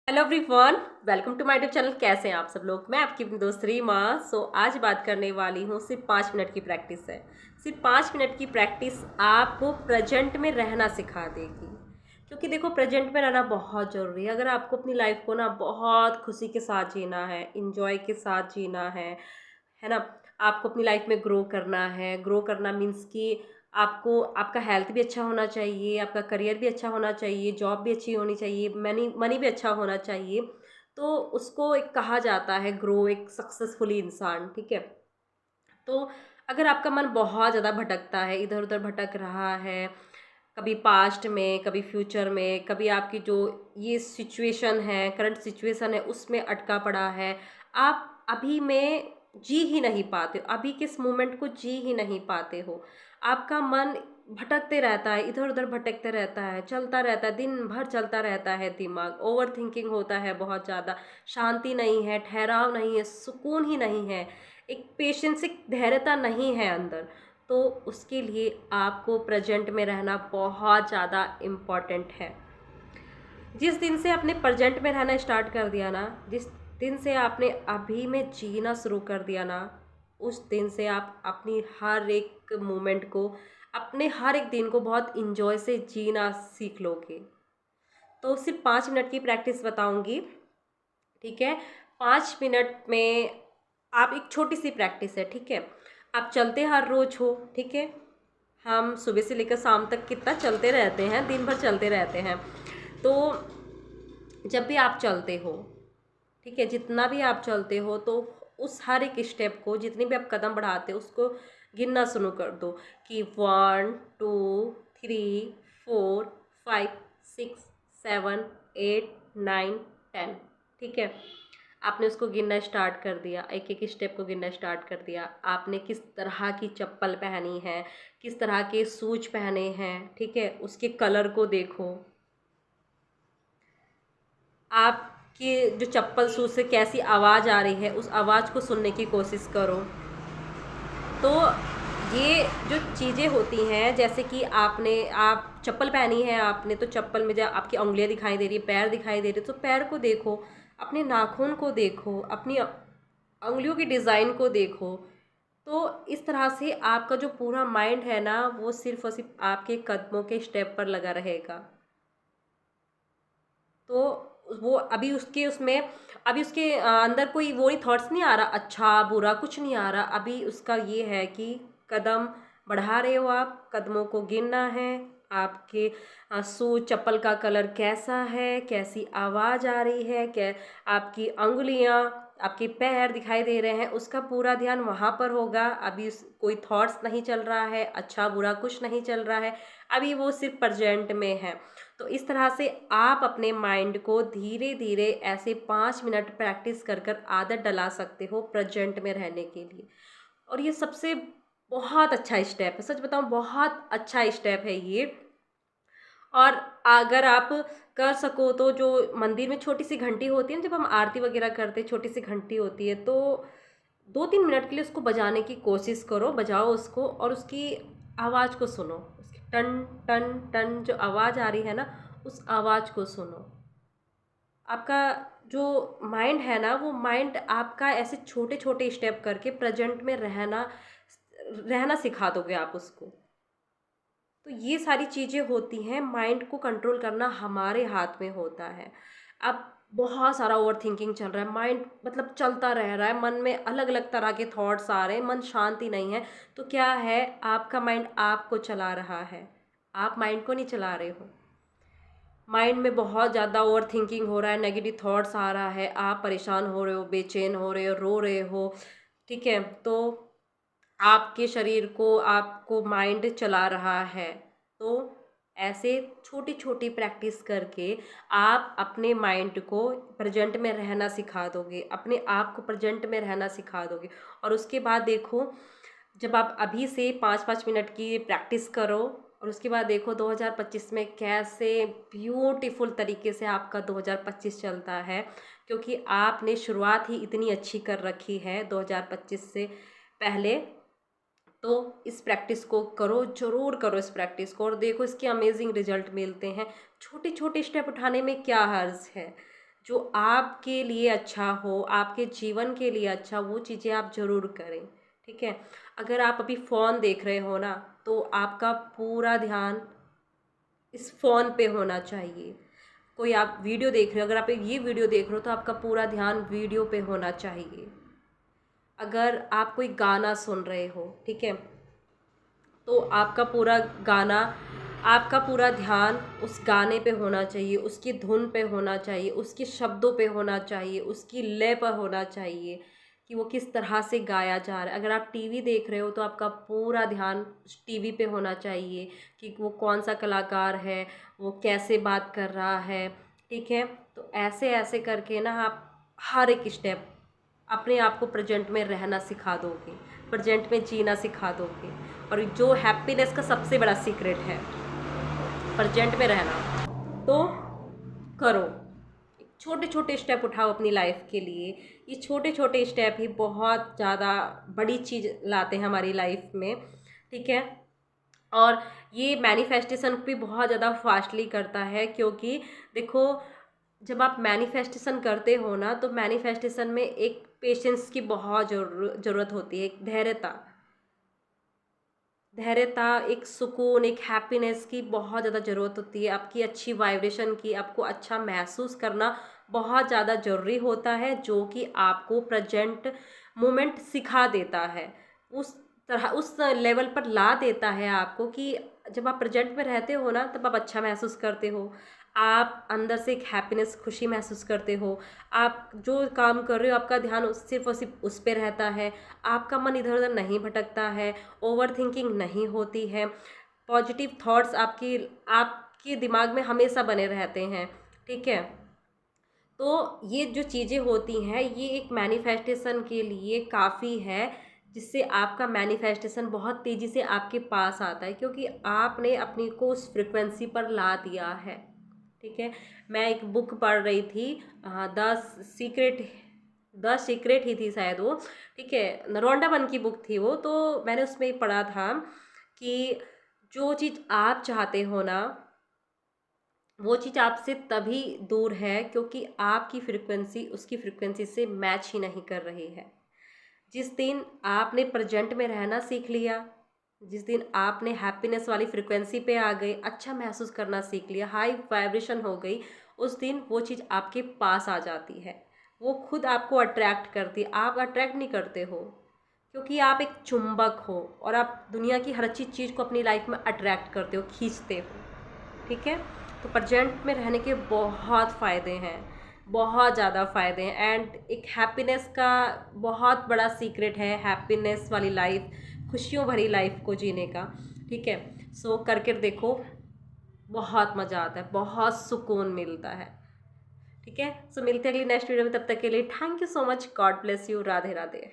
Hello everyone, welcome to my YouTube channel. कैसे हैं आप सब लोग। मैं आपकी अपनी दोस्त रीमा। आज बात करने वाली हूँ, सिर्फ 5 मिनट की प्रैक्टिस है। सिर्फ 5 मिनट की प्रैक्टिस आपको प्रेजेंट में रहना सिखा देगी। क्योंकि देखो, प्रेजेंट में रहना बहुत ज़रूरी है। अगर आपको अपनी लाइफ को ना बहुत खुशी के साथ जीना है, इंजॉय के साथ जीना है ना। आपको अपनी लाइफ में ग्रो करना है। ग्रो करना मीन्स कि आपको आपका हेल्थ भी अच्छा होना चाहिए, आपका करियर भी अच्छा होना चाहिए, जॉब भी अच्छी होनी चाहिए, मनी मनी भी अच्छा होना चाहिए। तो उसको एक कहा जाता है ग्रो, एक सक्सेसफुली इंसान। ठीक है। तो अगर आपका मन बहुत ज़्यादा भटकता है, इधर उधर भटक रहा है, कभी पास्ट में, कभी फ्यूचर में, कभी आपकी जो ये सिचुएशन है, करंट सिचुएशन है, उसमें अटका पड़ा है, आप अभी में जी ही नहीं पाते हो, अभी के इस मोमेंट को जी ही नहीं पाते हो। आपका मन भटकते रहता है, इधर उधर भटकते रहता है, चलता रहता है, दिन भर चलता रहता है, दिमाग ओवर थिंकिंग होता है बहुत ज़्यादा। शांति नहीं है, ठहराव नहीं है, सुकून ही नहीं है, एक पेशेंस, एक धैर्यता नहीं है अंदर। तो उसके लिए आपको प्रेजेंट में रहना बहुत ज़्यादा इम्पॉर्टेंट है। जिस दिन से आपने प्रेजेंट में रहना स्टार्ट कर दिया ना, जिस दिन से आपने अभी में जीना शुरू कर दिया ना, उस दिन से आप अपनी हर एक मोमेंट को, अपने हर एक दिन को बहुत इंजॉय से जीना सीख लोगे। तो सिर्फ 5 मिनट की प्रैक्टिस बताऊंगी। ठीक है। 5 मिनट में आप, एक छोटी सी प्रैक्टिस है। ठीक है। आप चलते हर रोज हो। ठीक है। हम सुबह से लेकर शाम तक कितना चलते रहते हैं, दिन भर चलते रहते हैं। तो जब भी आप चलते हो, ठीक है, जितना भी आप चलते हो, तो उस हर एक स्टेप को, जितनी भी आप कदम बढ़ाते हो, उसको गिनना शुरू कर दो कि 1 2 3 4 5 6 7 8 9 10। ठीक है। आपने उसको गिनना स्टार्ट कर दिया, एक एक स्टेप को गिनना स्टार्ट कर दिया। आपने किस तरह की चप्पल पहनी है, किस तरह के शूज पहने हैं, ठीक है, उसके कलर को देखो। आपके जो चप्पल शूज से कैसी आवाज़ आ रही है, उस आवाज़ को सुनने की कोशिश करो। तो ये जो चीज़ें होती हैं, जैसे कि आप चप्पल पहनी है आपने, तो चप्पल में जब आपकी उंगलियां दिखाई दे रही है, पैर दिखाई दे रहे, तो पैर को देखो, अपने नाखून को देखो, अपनी उंगलियों की डिज़ाइन को देखो। तो इस तरह से आपका जो पूरा माइंड है ना, वो सिर्फ और सिर्फ आपके कदमों के स्टेप पर लगा रहेगा। तो वो अभी उसके उसमें, अभी उसके अंदर कोई वो नहीं, थॉट्स नहीं आ रहा, अच्छा बुरा कुछ नहीं आ रहा। अभी उसका ये है कि कदम बढ़ा रहे हो आप, कदमों को गिनना है। आपके शू चप्पल का कलर कैसा है, कैसी आवाज़ आ रही है, क्या आपकी अंगुलियां, आपके पैर दिखाई दे रहे हैं, उसका पूरा ध्यान वहाँ पर होगा। अभी कोई थॉट्स नहीं चल रहा है, अच्छा बुरा कुछ नहीं चल रहा है, अभी वो सिर्फ प्रेजेंट में है। तो इस तरह से आप अपने माइंड को धीरे धीरे ऐसे 5 मिनट प्रैक्टिस कर कर आदत डला सकते हो प्रेजेंट में रहने के लिए। और ये सबसे बहुत अच्छा स्टेप है, सच बताऊं, बहुत अच्छा स्टेप है ये। और अगर आप कर सको तो जो मंदिर में छोटी सी घंटी होती है ना, जब हम आरती वगैरह करते हैं, छोटी सी घंटी होती है, तो 2-3 मिनट के लिए उसको बजाने की कोशिश करो, बजाओ उसको और उसकी आवाज़ को सुनो। उसकी टन टन टन जो आवाज़ आ रही है ना, उस आवाज़ को सुनो। आपका जो माइंड है ना, वो माइंड आपका ऐसे छोटे छोटे स्टेप करके प्रेजेंट में रहना रहना सिखा दोगे आप उसको। तो ये सारी चीज़ें होती हैं, माइंड को कंट्रोल करना हमारे हाथ में होता है। अब बहुत सारा ओवर थिंकिंग चल रहा है, माइंड मतलब चलता रह रहा है, मन में अलग अलग तरह के थॉट्स आ रहे हैं, मन शांति नहीं है। तो क्या है, आपका माइंड आपको चला रहा है, आप माइंड को नहीं चला रहे हो। माइंड में बहुत ज़्यादा ओवर थिंकिंग हो रहा है, नेगेटिव थॉट्स आ रहा है, आप परेशान हो रहे हो, बेचैन हो रहे हो, रो रहे हो। ठीक है। तो आपके शरीर को, आपको माइंड चला रहा है। तो ऐसे छोटी छोटी प्रैक्टिस करके आप अपने माइंड को प्रेजेंट में रहना सिखा दोगे, अपने आप को प्रेजेंट में रहना सिखा दोगे। और उसके बाद देखो, जब आप अभी से 5-5 मिनट की प्रैक्टिस करो, और उसके बाद देखो 2025 में कैसे ब्यूटीफुल तरीके से आपका 2025 चलता है। क्योंकि आपने शुरुआत ही इतनी अच्छी कर रखी है 2025 से पहले। तो इस प्रैक्टिस को करो, ज़रूर करो इस प्रैक्टिस को, और देखो इसके अमेजिंग रिजल्ट मिलते हैं। छोटे छोटे स्टेप उठाने में क्या हर्ज है। जो आपके लिए अच्छा हो, आपके जीवन के लिए अच्छा, वो चीज़ें आप ज़रूर करें, ठीक है। अगर आप अभी फ़ोन देख रहे हो ना, तो आपका पूरा ध्यान इस फ़ोन पे होना चाहिए। कोई आप वीडियो देख रहे हो, अगर आप ये वीडियो देख रहे हो तो आपका पूरा ध्यान वीडियो पे होना चाहिए। अगर आप कोई गाना सुन रहे हो, ठीक है, तो आपका पूरा ध्यान उस गाने पे होना चाहिए, उसकी धुन पे होना चाहिए, उसके शब्दों पे होना चाहिए, उसकी लय पर होना चाहिए कि वो किस तरह से गाया जा रहा है। अगर आप टीवी देख रहे हो तो आपका पूरा ध्यान उस टीवी पे होना चाहिए कि वो कौन सा कलाकार है, वो कैसे बात कर रहा है, ठीक है। तो ऐसे ऐसे करके ना आप हर एक स्टेप अपने आप को प्रेजेंट में रहना सिखा दोगे, प्रेजेंट में जीना सिखा दोगे। और जो हैप्पीनेस का सबसे बड़ा सीक्रेट है प्रेजेंट में रहना, तो करो, छोटे छोटे स्टेप उठाओ अपनी लाइफ के लिए। ये छोटे छोटे स्टेप ही बहुत ज़्यादा बड़ी चीज़ लाते हैं हमारी लाइफ में, ठीक है। और ये मैनिफेस्टेशन भी बहुत ज़्यादा फास्टली करता है, क्योंकि देखो, जब आप मैनिफेस्टेशन करते हो ना, तो मैनिफेस्टेशन में एक पेशेंस की बहुत ज़रूरत होती है, एक धैर्यता, एक सुकून, एक हैप्पीनेस की बहुत ज़्यादा ज़रूरत होती है, आपकी अच्छी वाइब्रेशन की, आपको अच्छा महसूस करना बहुत ज़्यादा ज़रूरी होता है, जो कि आपको प्रेजेंट मोमेंट सिखा देता है, उस तरह उस लेवल पर ला देता है आपको कि जब आप प्रेजेंट में रहते हो ना, तब आप अच्छा महसूस करते हो, आप अंदर से एक हैप्पीनेस, खुशी महसूस करते हो, आप जो काम कर रहे हो आपका ध्यान सिर्फ और सिर्फ उस पे रहता है, आपका मन इधर उधर नहीं भटकता है, ओवर थिंकिंग नहीं होती है, पॉजिटिव थॉट्स आपके दिमाग में हमेशा बने रहते हैं, ठीक है। तो ये जो चीज़ें होती हैं, ये एक मैनिफेस्टेशन के लिए काफ़ी है, जिससे आपका मैनिफेस्टेशन बहुत तेज़ी से आपके पास आता है, क्योंकि आपने अपनी को उस फ्रिक्वेंसी पर ला दिया है, ठीक है। मैं एक बुक पढ़ रही थी, सीक्रेट द सीक्रेट ही थी शायद वो, ठीक है, नरोंडा वन की बुक थी वो। तो मैंने उसमें पढ़ा था कि जो चीज़ आप चाहते हो ना, वो चीज़ आपसे तभी दूर है क्योंकि आपकी फ्रिक्वेंसी उसकी फ्रिक्वेंसी से मैच ही नहीं कर रही है। जिस दिन आपने प्रेजेंट में रहना सीख लिया, जिस दिन आपने हैप्पीनेस वाली फ्रिक्वेंसी पे आ गए, अच्छा महसूस करना सीख लिया, हाई वाइब्रेशन हो गई, उस दिन वो चीज़ आपके पास आ जाती है, वो खुद आपको अट्रैक्ट करती है। आप अट्रैक्ट नहीं करते हो, क्योंकि आप एक चुंबक हो और आप दुनिया की हर अच्छी चीज़ को अपनी लाइफ में अट्रैक्ट करते हो, खींचते हो, ठीक है। तो प्रेजेंट में रहने के बहुत फ़ायदे हैं, बहुत ज़्यादा फ़ायदे हैं। एंड एक हैप्पीनेस का बहुत बड़ा सीक्रेट है, हैप्पीनेस वाली लाइफ, खुशियों भरी लाइफ को जीने का, ठीक है। सो करके देखो, बहुत मज़ा आता है, बहुत सुकून मिलता है, ठीक है। सो मिलते हैं अगली नेक्स्ट वीडियो में, तब तक के लिए thank you so much, God bless you, Radhe Radhe.